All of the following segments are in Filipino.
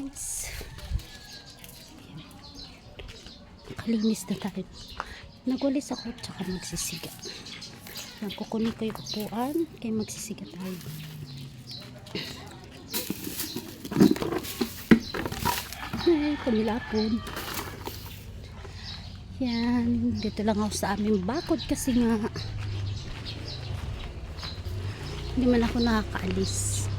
guys. Nakalinis na tayo. Nagulis ako tsaka magsisiga. Yan, kukunin ko yung upuan kaya magsisiga tayo. Ay, kumilapon. Yan, dito lang ako sa aming bakod kasi nga hindi man ako nakakaalis.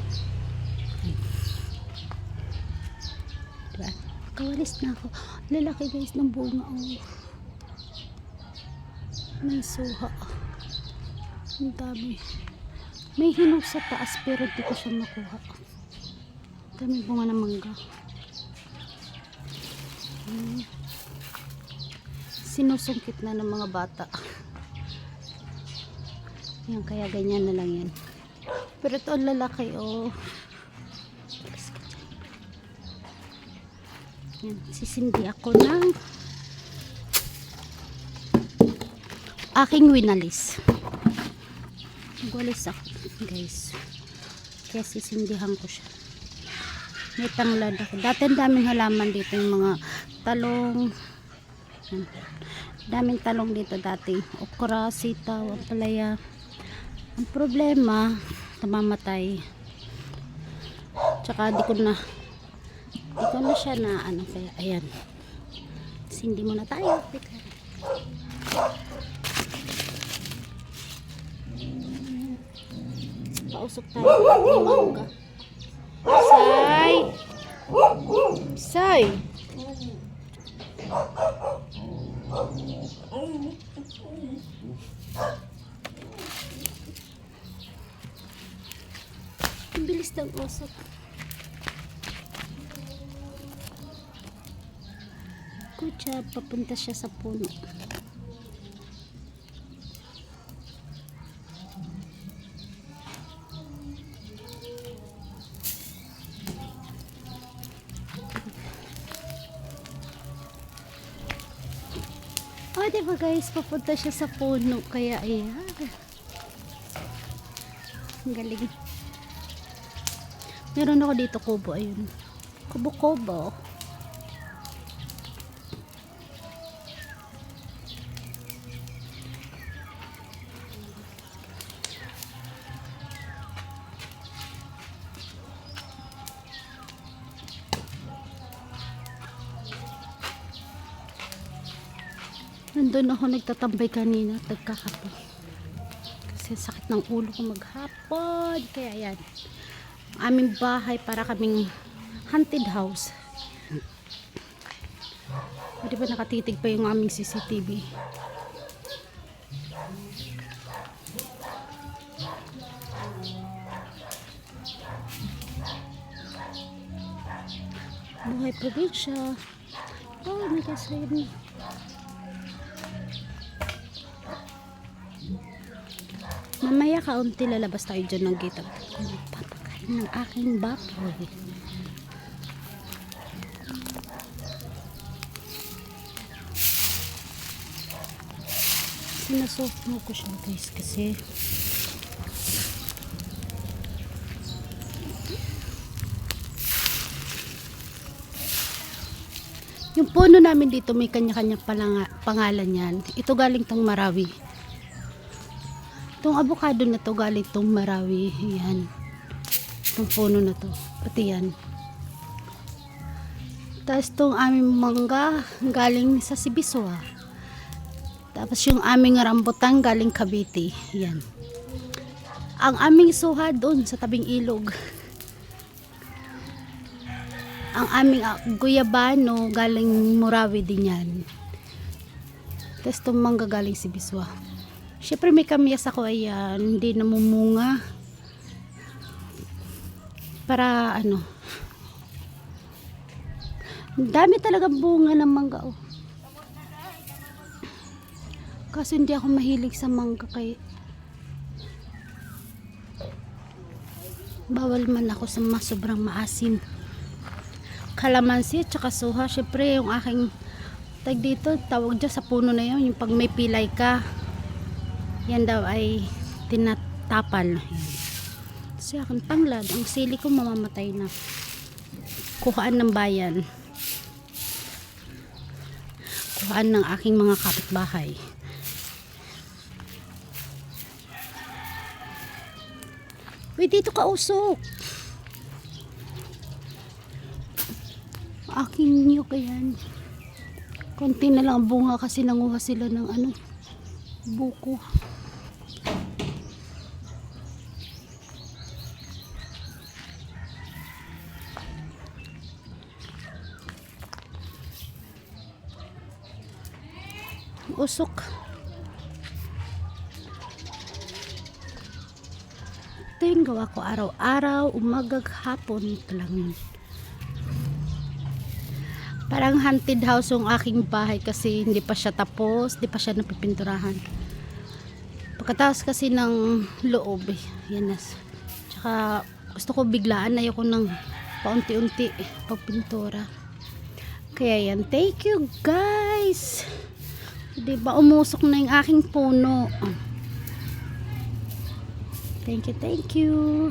Diba? Kawalis na ako. Lalaki guys ng bunga. Oh. May suha. Ang dami. May hinog sa taas pero di ko siya makuha. Dami bunga ng mangga. Sinusungkit na ng mga bata. Yan, kaya ganyan na lang yan. Pero ito ang lalaki, oh. Yan, sisindi ako ng aking winalis. Nagwalis ako, guys. Kaya sisindihan ko siya. May tanglad ako. Dati ang daming halaman dito, yung mga talong. Yan. Daming talong dito dati. Okra, sitaw, ampalaya. Ang problema, namamatay. Tsaka di ko na siya na ano, kaya ayan. Sindi muna tayo. Pausok tayo ng ating mangga. Say! Say! Ang bilis ng usok. Good job, papunta siya sa puno. Oh, diba guys, papunta siya sa puno. Kaya ayan. Ang galing. Meron ako dito kubo, ayun. Kubo-kubo. Nandun ako nagtatambay kanina at nagkakape. Kasi sakit ng ulo ko maghapon. Kaya yan. Aming bahay para kaming haunted house. Di ba nakatitig pa yung aming CCTV? Buhay probinsya. Oh, may kasayin. Mamaya kaunti lalabas tayo dyan ng gate. Papakain ng aking baboy. Sinasoft mo ko siya guys kasi yung puno namin dito may kanya-kanya pangalan yan. Ito galing tong Marawi. Itong avocado na to galing tong Marawi. Yan. Itong puno na to. Pati yan. Tapos itong aming mangga galing sa Sibiswa. Tapos yung aming rambutan galing Cavite. Yan. Ang aming suha doon sa tabing ilog. Ang aming guyabano galing Marawi din yan. Tapos itong mangga galing Sibiswa. Siyempre may kamyas ako, ayan, hindi namumunga. Para ano, dami talaga bunga ng mangga. Oh. Kaso hindi ako mahilig sa mangga kaya bawal man ako sa sobrang maasim. Kalamansi at saka suha. Siyempre yung aking tag dito, tawag dyan sa puno na yun, yung pag may pilay ka. Yan daw ay tinatapal. Yan. Kasi akin panglad, ang sili ko mamamatay na. kuhaan ng bayan, kuhaan ng aking mga kapitbahay. Uy, dito ka usok. Aking niyok yan. Konti na lang ang bunga kasi nanguha sila ng ano, buko. Usok. Ito yung gawa ko araw-araw, umaga, hapon. Ito lang yun. Parang haunted house yung aking bahay kasi hindi pa siya tapos, hindi pa siya napipinturahan. Pagkatapos kasi ng loob yan na. Tsaka gusto ko biglaan, ayoko ng paunti-unti pagpintura. Kaya yan, thank you guys. Diba umusok na yung aking puno. Thank you.